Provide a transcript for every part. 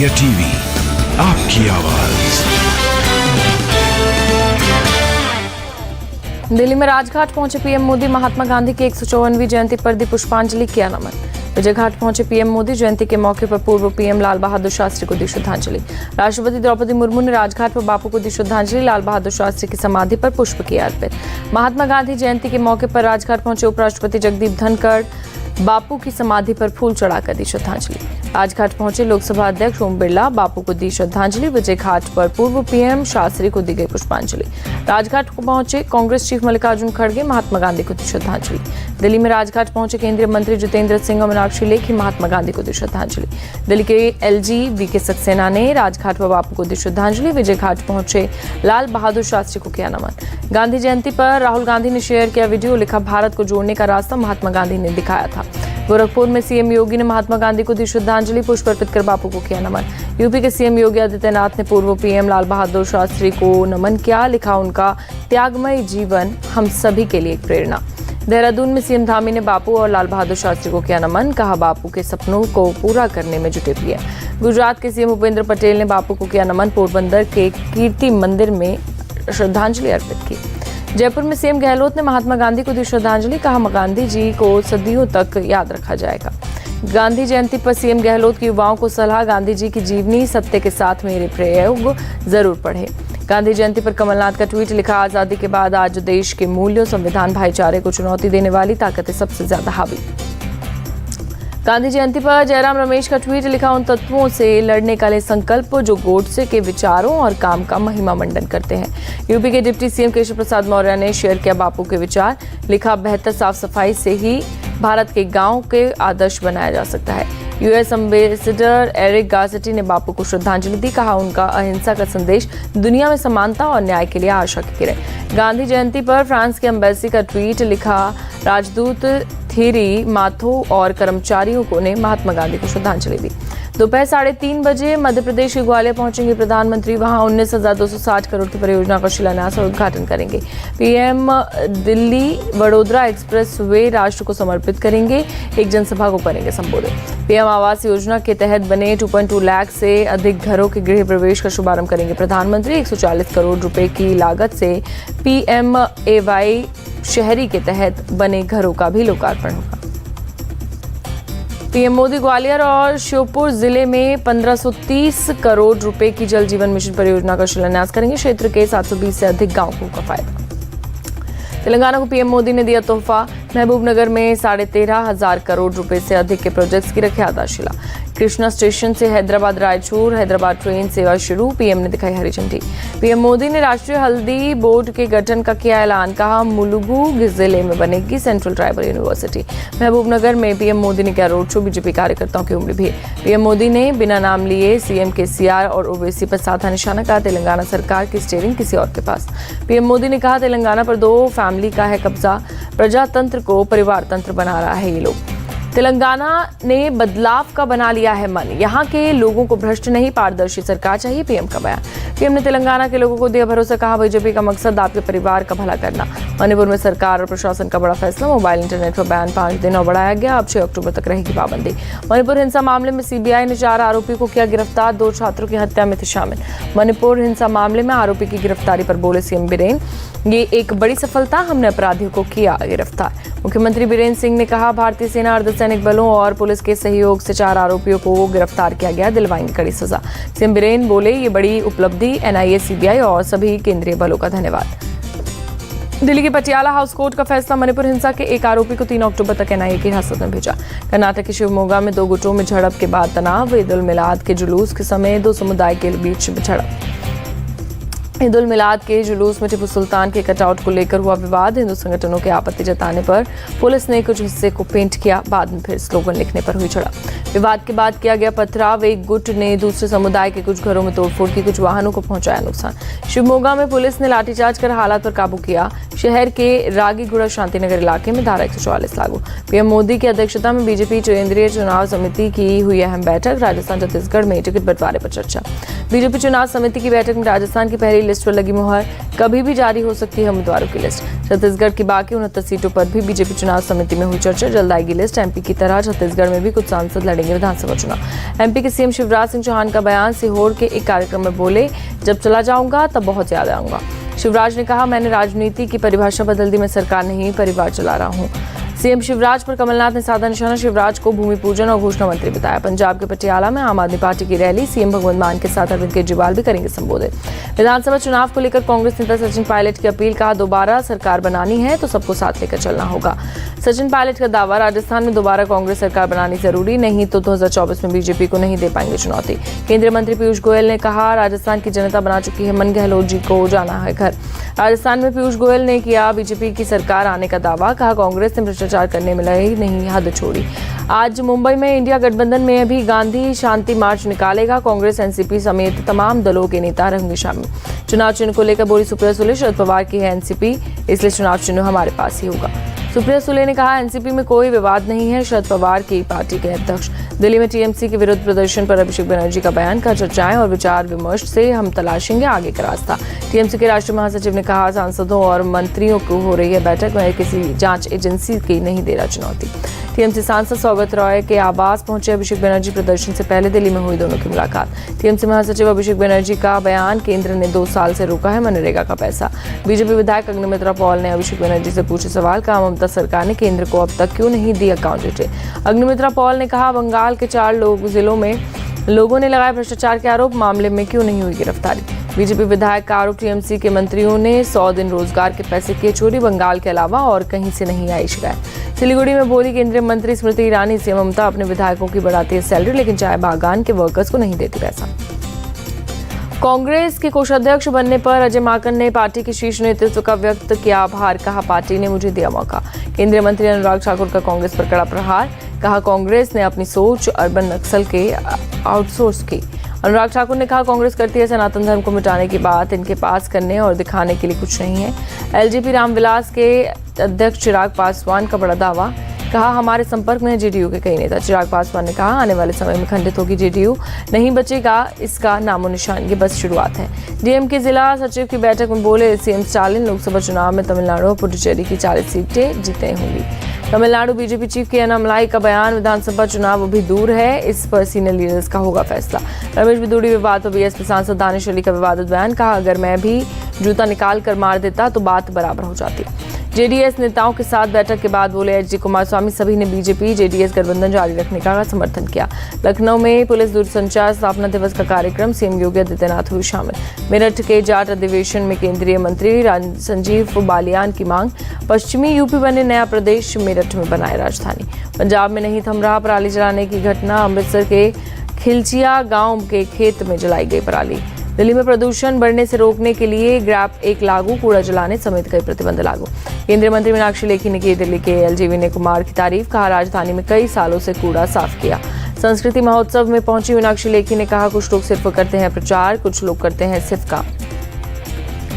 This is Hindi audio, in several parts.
इंडिया टीवी, आपकी आवाज। दिल्ली में राजघाट पहुंचे पीएम मोदी। महात्मा गांधी की 154वीं जयंती पर दी पुष्पांजलि, किया नमन। विजय घाट पहुंचे पीएम मोदी। जयंती के मौके पर पूर्व पीएम लाल बहादुर शास्त्री को दी श्रद्धांजलि। राष्ट्रपति द्रौपदी मुर्मू ने राजघाट पर बापू को दी श्रद्धांजलि। लाल बहादुर शास्त्री की समाधि पर पुष्प किए अर्पित। महात्मा गांधी जयंती के मौके पर राजघाट पहुंचे उपराष्ट्रपति जगदीप धनखड़ बापू की समाधि पर फूल चढ़ाकर दी श्रद्धांजलि। राजघाट पहुंचे लोकसभा अध्यक्ष ओम बिरला, बापू को दी श्रद्धांजलि। विजय घाट पर पूर्व पीएम शास्त्री को दी गई पुष्पांजलि। राजघाट को पहुंचे कांग्रेस चीफ मल्लिकार्जुन खड़गे, महात्मा गांधी को दी श्रद्धांजलि। दिल्ली में राजघाट पहुंचे केंद्रीय मंत्री जितेंद्र सिंह और मीनाक्षी लेखी, महात्मा गांधी को दी श्रद्धांजलि। दिल्ली के एलजी वीके सक्सेना ने राजघाट पर बापू को दी श्रद्धांजलि। विजय घाट पहुंचे लाल बहादुर शास्त्री को किया नमन। गांधी जयंती पर राहुल गांधी ने शेयर किया वीडियो, लिखा भारत को जोड़ने का रास्ता महात्मा गांधी ने दिखाया था। गोरखपुर में सीएम योगी ने महात्मा गांधी को दी श्रद्धांजलि, पुष्प अर्पित कर बापू को किया नमन। यूपी के सीएम योगी आदित्यनाथ ने पूर्व पीएम लाल बहादुर शास्त्री को नमन किया, लिखा उनका त्यागमय जीवन हम सभी के लिए एक प्रेरणा। देहरादून में सीएम धामी ने बापू और लाल बहादुर शास्त्री को किया नमन, कहा बापू के सपनों को पूरा करने में जुटे पीएम। गुजरात के सीएम भूपेंद्र पटेल ने बापू को किया नमन, पोरबंदर के कीर्ति मंदिर में श्रद्धांजलि अर्पित की। जयपुर में सीएम गहलोत ने महात्मा गांधी को दी श्रद्धांजलि, कहा गांधी जी को सदियों तक याद रखा जाएगा। गांधी जयंती पर सीएम गहलोत की युवाओं को सलाह, गांधी जी की जीवनी सत्य के साथ मेरे प्रयोग जरूर पढ़े। गांधी जयंती पर कमलनाथ का ट्वीट, लिखा आजादी के बाद आज देश के मूल्यों, संविधान, भाईचारे को चुनौती देने वाली ताकतें सबसे ज्यादा हावी। गांधी जयंती पर जयराम रमेश का ट्वीट, लिखा उन तत्वों से लड़ने का ले संकल्प जो गोडसे के विचारों और काम का महिमा मंडन करते हैं। यूपी के डिप्टी सीएम केशव प्रसाद मौर्य ने शेयर किया बापू के विचार, लिखा बेहतर साफ सफाई से ही भारत के गांव के आदर्श बनाया जा सकता है। यूएस एम्बेसडर एरिक गार्सेटी ने बापू को श्रद्धांजलि दी, कहा उनका अहिंसा का संदेश दुनिया में समानता और न्याय के लिए आशा की किरण। गांधी जयंती पर फ्रांस के एम्बेसी का ट्वीट, लिखा राजदूत थीरी माथो और कर्मचारियों को ने महात्मा गांधी को श्रद्धांजलि दी। दोपहर 3:30 बजे मध्य प्रदेश के ग्वालियर पहुंचेंगे प्रधानमंत्री, वहां 19,260 करोड़ की परियोजना का शिलान्यास और उद्घाटन करेंगे। PM Delhi Vadodara express way राष्ट्र को समर्पित करेंगे, एक जनसभा को करेंगे संबोधित। पीएम आवास योजना के तहत बने 2.2 लाख से अधिक घरों के गृह प्रवेश का शुभारंभ करेंगे प्रधानमंत्री। 140 करोड़ रुपए की लागत से PMAY शहरी के तहत बने घरों का भी लोकार्पण होगा। पीएम मोदी ग्वालियर और श्योपुर जिले में 1530 करोड़ रुपए की जल जीवन मिशन परियोजना का शिलान्यास करेंगे। क्षेत्र के 720 से अधिक गांवों को होगा फायदा। तेलंगाना को पीएम मोदी ने दिया तोहफा, महबूबनगर में 13,500 करोड़ रुपए से अधिक के प्रोजेक्ट्स की रखी आधारशिला। कृष्णा स्टेशन से हैदराबाद रायचूर हैदराबाद ट्रेन सेवा शुरू, पीएम ने दिखाई हरी झंडी। पीएम मोदी ने राष्ट्रीय हल्दी बोर्ड के गठन का किया ऐलान, कहा मुलुगु जिले में बनेगी सेंट्रल ट्राइबल यूनिवर्सिटी। महबूबनगर में पीएम मोदी ने किया रोड शो, बीजेपी कार्यकर्ताओं की उमड़ी भीड़। पीएम मोदी ने बिना नाम लिए सीएम केसीआर और ओवैसी पर साधा निशाना, कहा तेलंगाना सरकार की स्टीयरिंग किसी और के पास। पीएम मोदी ने कहा तेलंगाना पर 2 फैमिली का है कब्जा, प्रजातंत्र को परिवार तंत्र बना रहा है ये लोग। तेलंगाना ने बदलाव का बना लिया है मन, यहाँ के लोगों को भ्रष्ट नहीं पारदर्शी सरकार चाहिए, पीएम का बयान। पीएम ने तेलंगाना के लोगों को दिया भरोसा, कहा बीजेपी का मकसद आपके परिवार का भला करना। मणिपुर में सरकार और प्रशासन का बड़ा फैसला, मोबाइल इंटरनेट पर बैन 5 दिन और बढ़ाया गया, अब 6 अक्टूबर तक रहेगी पाबंदी। मणिपुर हिंसा मामले में सीबीआई ने 4 आरोपी को किया गिरफ्तार, 2 छात्रों की हत्या में थे शामिल। मणिपुर हिंसा मामले में आरोपी की गिरफ्तारी पर बोले सीएम बीरेन, ये एक बड़ी सफलता, हमने अपराधियों को किया गिरफ्तार। मुख्यमंत्री बीरेन सिंह ने कहा भारतीय सेना, अर्धसैनिक बलों और पुलिस के सहयोग से 4 आरोपियों को गिरफ्तार किया गया, दिलवाएंगे कड़ी सजा। सीएम बीरेन बोले ये बड़ी उपलब्धि एनआईए, सीबीआई और सभी केंद्रीय बलों का धन्यवाद। दिल्ली के पटियाला हाउस कोर्ट का फैसला, मणिपुर हिंसा के एक आरोपी को 3 अक्टूबर तक एनआईए की हिरासत में भेजा। कर्नाटक के शिवमोगा में 2 गुटों में झड़प के बाद तनाव, ईद उल मिलाद के जुलूस के समय 2 समुदाय के बीच झड़प। ईद उल मिलाद के जुलूस में टिप्पू सुल्तान के कटआउट को लेकर हुआ विवाद, हिंदू संगठनों के आपत्ति जताने पर पुलिस ने कुछ हिस्से को पेंट किया, बाद में फिर स्लोगन लिखने पर हुई झड़प। विवाद के बाद किया गया पथराव, एक गुट ने दूसरे समुदाय के कुछ घरों में तोड़फोड़ की, कुछ वाहनों को पहुंचाया नुकसान। शिवमोगा में पुलिस ने लाठीचार्ज कर हालात पर काबू किया। शहर के रागीगुड़ा शांतिनगर इलाके में धारा 144 लागू। पीएम मोदी की अध्यक्षता में बीजेपी केंद्रीय चुनाव समिति की हुई अहम बैठक, राजस्थान छत्तीसगढ़ में टिकट बंटवारे पर चर्चा। बीजेपी चुनाव समिति की बैठक में राजस्थान की पहली लिस्ट पर लगी मुहर, कभी भी जारी हो सकती है उम्मीदवारों की लिस्ट। छत्तीसगढ़ की बाकी 69 सीटों पर भी बीजेपी चुनाव समिति में हुई चर्चा, जल्द आएगी लिस्ट। एमपी की तरह छत्तीसगढ़ में भी कुछ सांसद लड़ेंगे विधानसभा चुनाव। एमपी के सीएम शिवराज सिंह चौहान का बयान, सीहोर के एक कार्यक्रम में बोले, जब चला जाऊंगा तब बहुत याद आऊंगा। शिवराज ने कहा, मैंने राजनीति की परिभाषा बदल दी, मैं सरकार नहीं परिवार चला रहा हूं। सीएम शिवराज पर कमलनाथ ने साधा निशाना, शिवराज को भूमि पूजन और घोषणा मंत्री बताया। पंजाब के पटियाला में आम आदमी पार्टी की रैली, सीएम भगवंत मान के साथ अरविंद केजरीवाल भी करेंगे संबोधित। विधानसभा चुनाव को लेकर कांग्रेस नेता सचिन पायलट की अपील, कहा दोबारा सरकार बनानी है तो सबको साथ लेकर चलना होगा। सचिन पायलट का दावा, राजस्थान में दोबारा कांग्रेस सरकार बनानी जरूरी, नहीं तो 2024 में बीजेपी को नहीं दे पाएंगे चुनौती। केंद्रीय मंत्री पीयूष गोयल ने कहा, राजस्थान की जनता बना चुकी है मन, गहलोत जी को जाना है घर। राजस्थान में पीयूष गोयल ने किया बीजेपी की सरकार आने का दावा, कहा कांग्रेस ने भ्रष्टाचार करने में नहीं हद छोड़ी। आज मुंबई में इंडिया गठबंधन में भी गांधी शांति मार्च निकालेगा, कांग्रेस एनसीपी समेत तमाम दलों के नेता रहेंगे शामिल। चुनाव चिन्ह को लेकर बोली सुप्रिया सुले, शरद पवार की है एनसीपी, इसलिए चुनाव चिन्ह हमारे पास ही होगा। सुप्रिया सुले ने कहा, एनसीपी में कोई विवाद नहीं है, शरद पवार की पार्टी के अध्यक्ष। दिल्ली में टीएमसी के विरुद्ध प्रदर्शन पर अभिषेक बनर्जी का बयान, का चर्चाएं और विचार विमर्श से हम तलाशेंगे आगे का रास्ता। टीएमसी के राष्ट्रीय महासचिव ने कहा, सांसदों और मंत्रियों को हो रही है बैठक में, किसी जांच एजेंसी की नहीं दे रहा चुनौती। टीएमसी सांसद सौगत रॉय के आवास पहुंचे अभिषेक बनर्जी, प्रदर्शन से पहले दिल्ली में हुई दोनों की मुलाकात। टीएमसी महासचिव अभिषेक बनर्जी का बयान, केंद्र ने 2 साल से रोका है मनरेगा का पैसा। बीजेपी विधायक अग्निमित्रा पॉल ने अभिषेक बनर्जी से पूछे सवाल, कहा ममता सरकार ने केंद्र को अब तक क्यों नहीं the account detail. Agnimitra Paul ने कहा, बंगाल के 4 जिलों में लोगों ने लगाए भ्रष्टाचार के आरोप, मामले में क्यों नहीं हुई गिरफ्तारी। बीजेपी विधायक का आरोप, टीएमसी के मंत्रियों ने 100 दिन रोजगार के पैसे किए चोरी, बंगाल के अलावा और कहीं से नहीं आई शिकायत। सिलीगुड़ी में बोली केंद्रीय मंत्री स्मृति ईरानी से, ममता अपने विधायकों की बढ़ाती है सैलरी, लेकिन चाय बागान के वर्कर्स को नहीं देती पैसा। कांग्रेस के कोषाध्यक्ष बनने पर अजय माकन ने पार्टी के शीर्ष नेतृत्व का व्यक्त किया आभार, कहा पार्टी ने मुझे दिया मौका। केंद्रीय मंत्री अनुराग ठाकुर का कांग्रेस पर कड़ा प्रहार, कहा कांग्रेस ने अपनी सोच अर्बन नक्सल के आउटसोर्स की। अनुराग ठाकुर ने कहा, कांग्रेस करती है सनातन धर्म को मिटाने की बात, इनके पास करने और दिखाने के लिए कुछ नहीं है। एलजेपी रामविलास के अध्यक्ष चिराग पासवान का बड़ा दावा, कहा हमारे संपर्क में है जेडीयू के कई नेता। चिराग पासवान ने कहा, आने वाले समय में खंडित होगी जेडीयू, नहीं बचेगा इसका नामो निशान, ये बस शुरुआत है। डीएमके जिला सचिव की बैठक में बोले, सीएम स्टालिन लोकसभा चुनाव में तमिलनाडु और पुडुचेरी की 40 सीटें जीते होंगी। तमिलनाडु बीजेपी चीफ के अन्नामलाई का बयान, विधानसभा चुनाव अभी दूर है, इस पर सीनियर लीडर्स का होगा फैसला। रमेश बिदूड़ी विवाद पर बीएसपी सांसद दानिश अली का विवादित बयान, कहा अगर मैं भी जूता निकाल कर मार देता तो बात बराबर हो जाती। जेडीएस नेताओं के साथ बैठक के बाद बोले एचडी कुमारस्वामी, सभी ने बीजेपी जेडीएस गठबंधन जारी रखने का समर्थन किया। लखनऊ में पुलिस दूरसंचार स्थापना दिवस का कार्यक्रम, सीएम योगी आदित्यनाथ हुए शामिल। मेरठ के जाट अधिवेशन में केंद्रीय मंत्री संजीव बालियान की मांग, पश्चिमी यूपी बने नया प्रदेश, मेरठ में बनाए राजधानी। पंजाब में नहीं थम रहा पराली जलाने की घटना, अमृतसर के खिलचिया गांव के खेत में जलाई गई पराली। दिल्ली में प्रदूषण बढ़ने से रोकने के लिए ग्रैप 1 लागू, कूड़ा जलाने समेत कई प्रतिबंध लागू। केंद्रीय मंत्री मीनाक्षी लेखी ने की दिल्ली के एलजी विनय कुमार की तारीफ, कहा राजधानी में कई सालों से कूड़ा साफ किया। संस्कृति महोत्सव में पहुंची मीनाक्षी लेखी ने कहा, कुछ लोग सिर्फ करते हैं प्रचार, कुछ लोग करते हैं सिर्फ काम।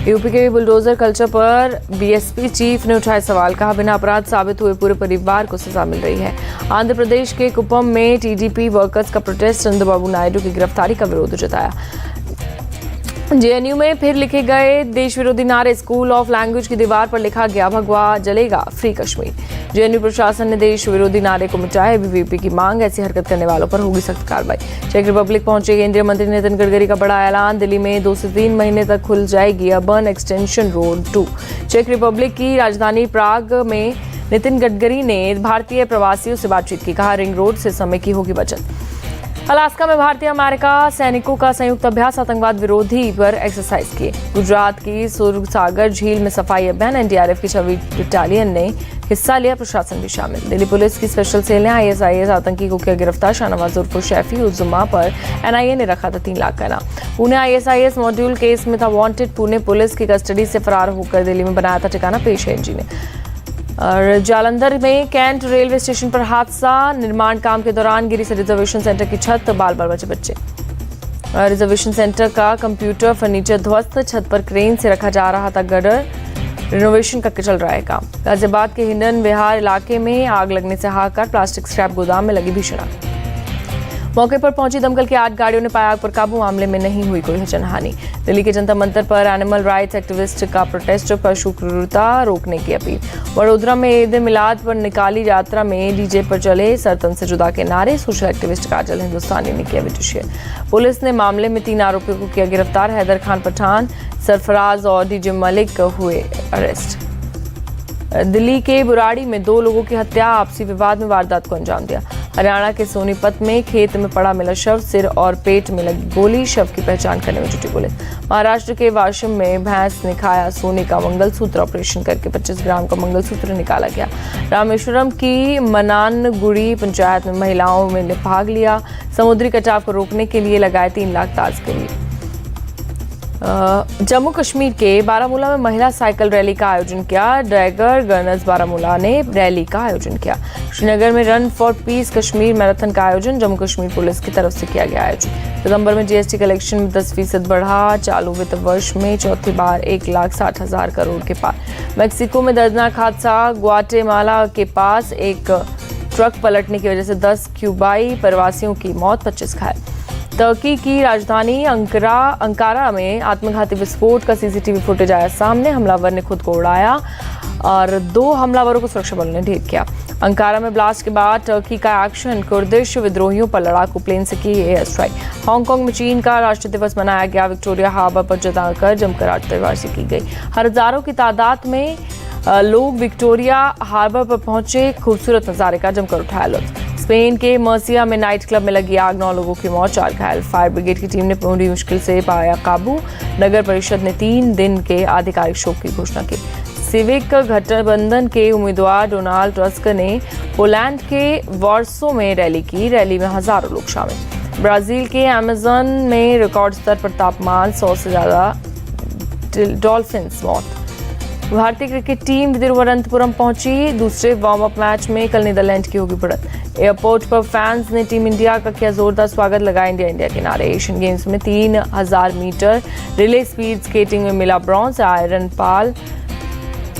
यूपी के बुलडोजर कल्चर पर बीएसपी चीफ ने उठाए सवाल, कहा बिना अपराध साबित हुए पूरे परिवार को सजा मिल रही है। आंध्र प्रदेश के कुप्पम में टीडीपी वर्कर्स का प्रोटेस्ट, चंद्रबाबू नायडू की गिरफ्तारी का विरोध जताया। जेएनयू में फिर लिखे गए देश विरोधी नारे, स्कूल ऑफ लैंग्वेज की दीवार पर लिखा गया, भगवा जलेगा फ्री कश्मीर। जेएनयू प्रशासन ने देश विरोधी नारे को मिटाया, एबीवीपी की मांग, ऐसी हरकत करने वालों पर होगी सख्त कार्रवाई। चेक रिपब्लिक पहुंचे केंद्रीय मंत्री नितिन गडकरी का बड़ा ऐलान, दिल्ली में 2 से 3 महीने तक खुल जाएगी अर्बन एक्सटेंशन रोड 2। चेक रिपब्लिक की राजधानी प्राग में नितिन गडकरी ने भारतीय प्रवासियों से बातचीत की, कहा रिंग रोड से समय की होगी बचत। अलास्का में भारतीय अमेरिका सैनिकों का संयुक्त अभ्यास, आतंकवाद विरोधी पर एक्सरसाइज किए। गुजरात की सुरसागर झील में सफाई अभियान, एनडीआरएफ की 6वीं बटालियन ने हिस्सा लिया, प्रशासन भी शामिल। दिल्ली पुलिस की स्पेशल सेल ने आईएसआईएस आतंकी को किया गिरफ्तार, शाहनवाज उर्फ शैफी उज़्ज़मा पर एनआईए ने रखा था 3 लाख का इनाम। पुणे आईएसआईएस मॉड्यूल केस में था वांटेड, पुणे पुलिस की कस्टडी से फरार होकर दिल्ली में बनाया था ठिकाना, पेश है इंजीनियर। और जालंधर में कैंट रेलवे स्टेशन पर हादसा, निर्माण काम के दौरान गिरी से रिजर्वेशन सेंटर की छत, बाल बचे बच्चे। रिजर्वेशन सेंटर का कंप्यूटर फर्नीचर ध्वस्त, छत पर क्रेन से रखा जा रहा था गर्डर, रिनोवेशन का चल रहा है काम। गाजियाबाद के हिंडन विहार इलाके में आग लगने से हाहाकार, प्लास्टिक स्क्रैप गोदाम में लगी भीषण आग। मौके पर पहुंची दमकल की 8 गाड़ियों ने पाया आग पर काबू। मामले में नहीं हुई कोई जनहानि। दिल्ली के जंतर मंतर पर एनिमल राइट्स एक्टिविस्ट का प्रोटेस्ट, पशु क्रूरता रोकने की अपील। वडोदरा में ईद मिलाद पर निकाली यात्रा में डीजे पर चले सरतन से जुदा के नारे। सोशल एक्टिविस्ट काजल हिंदुस्तानी ने किया वीडियो शेयर। पुलिस ने मामले में 3 आरोपियों को किया गिरफ्तार। हैदर खान पठान, सरफराज और डीजे मलिक हुए अरेस्ट। दिल्ली के बुराड़ी में 2 लोगों की हत्या, आपसी विवाद में वारदात को अंजाम दिया। हरियाणा के सोनीपत में खेत में पड़ा मिला शव, सिर और पेट में लगी गोली, शव की पहचान करने में जुटी पुलिस। महाराष्ट्र के वाशिम में भैंस ने खाया सोने का मंगलसूत्र, ऑपरेशन करके 25 ग्राम का मंगलसूत्र निकाला गया। रामेश्वरम की मनानगुड़ी पंचायत में महिलाओं ने भाग लिया। समुद्री कटाव को रोकने के लिए लगाए 3 लाख ताजगिरी। जम्मू कश्मीर के बारामूला में महिला साइकिल रैली का आयोजन किया। टाइगर गनर्स बारामूला ने रैली का आयोजन किया। श्रीनगर में run for piece Kashmir marathon का आयोजन जम्मू कश्मीर पुलिस की तरफ से किया गया आयोजन। सितंबर में जीएसटी कलेक्शन में 10% बढ़ा। चालू वित्त वर्ष में चौथी बार 1,60,000 करोड़ के पार। मेक्सिको में दर्दनाक हादसा, ग्वाटेमाला के पास एक ट्रक पलटने की वजह से 10 क्यूबाई प्रवासियों की मौत, 25 घायल। तुर्की की राजधानी अंकारा में आत्मघाती विस्फोट का सीसीटीवी फुटेज आया सामने। हमलावर ने खुद को उड़ाया और 2 हमलावरों को सुरक्षा बलों ने ढेर किया। अंकारा में ब्लास्ट के बाद तुर्की का एक्शन, कुर्दिश विद्रोहियों पर लड़ाकू प्लेन से की एयर स्ट्राइक। हांगकांग में चीन का राष्ट्रीय दिवस मनाया गया। विक्टोरिया हार्बर पर जताकर जमकर आतिशबाजी की गई। हजारों की तादाद में लोग विक्टोरिया हार्बर पर पहुंचे। खूबसूरत नजारे का जमकर उठाया लुत्फ। स्पेन के मर्सिया में नाइट क्लब में लगी आग, 9 लोगों की मौत, 4 घायल। फायर ब्रिगेड की टीम ने पूरी मुश्किल से पाया काबू। नगर परिषद ने 3 दिन के आधिकारिक शोक की घोषणा की। सिविक गठबंधन के उम्मीदवार डोनाल्ड टस्क ने पोलैंड के वॉर्सो में रैली की। रैली में हजारों लोग शामिल। ब्राजील के अमेजन में रिकॉर्ड स्तर पर तापमान, 100 से ज्यादा डॉल्फिन्स मौत। भारतीय क्रिकेट टीम तिरुवनंतपुरम पहुंची। दूसरे वार्म अप मैच में कल नीदरलैंड की होगी बढ़त। एयरपोर्ट पर फैंस ने टीम इंडिया का किया जोरदार स्वागत, लगाया इंडिया इंडिया के नारे। एशियन गेम्स में 3000 मीटर रिले स्पीड स्केटिंग में मिला ब्रॉन्ज। आयरन पाल,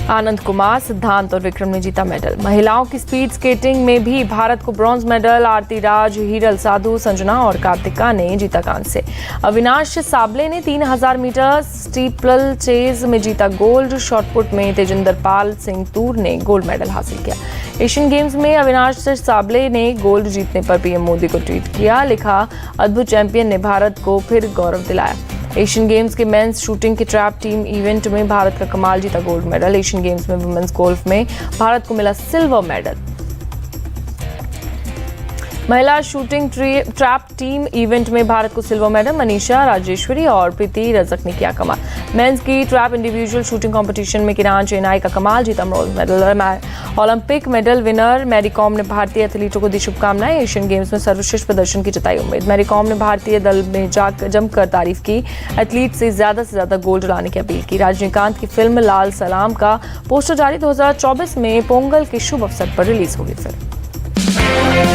आनंद कुमार, सिद्धांत और विक्रम ने जीता मेडल। महिलाओं की स्पीड स्केटिंग में भी भारत को ब्रॉन्ज मेडल। आरती राज, हीरल साधु, संजना और कार्तिका ने जीता कांस्य। अविनाश साबले ने 3000 मीटर स्टीपल चेज में जीता गोल्ड। शॉटपुट में तेजिंदर पाल सिंह तूर ने गोल्ड मेडल हासिल किया। एशियन गेम्स में अविनाश साबले ने गोल्ड जीतने पर पीएम मोदी को ट्वीट किया, लिखा, अद्भुत चैंपियन ने भारत को फिर गौरव दिलाया। एशियन गेम्स के मेंस शूटिंग के ट्रैप टीम इवेंट में भारत का कमाल, जीता गोल्ड मेडल। एशियन गेम्स में वुमेन्स गोल्फ में भारत को मिला सिल्वर मेडल। महिला शूटिंग ट्रैप टीम इवेंट में भारत को सिल्वर मेडल। मनीषा राजेश्वरी और प्रीति रजक ने किया कमाल। मेंस की ट्रैप इंडिविजुअल शूटिंग कंपटीशन में किरान चेनाई का कमाल, जीता bronze medal. Olympic medal winner Mary Kom ने भारतीय एथलीटों को दी शुभकामनाएं। एशियन गेम्स में सर्वश्रेष्ठ प्रदर्शन की जताई उम्मीद। मैरी कॉम ने भारतीय दल में जमकर तारीफ की। एथलीट से ज्यादा गोल्ड लाने की अपील की। रजनीकांत की फिल्म लाल सलाम का पोस्टर जारी। 2024 में पोंगल के शुभ अवसर पर रिलीज होगी फिल्म।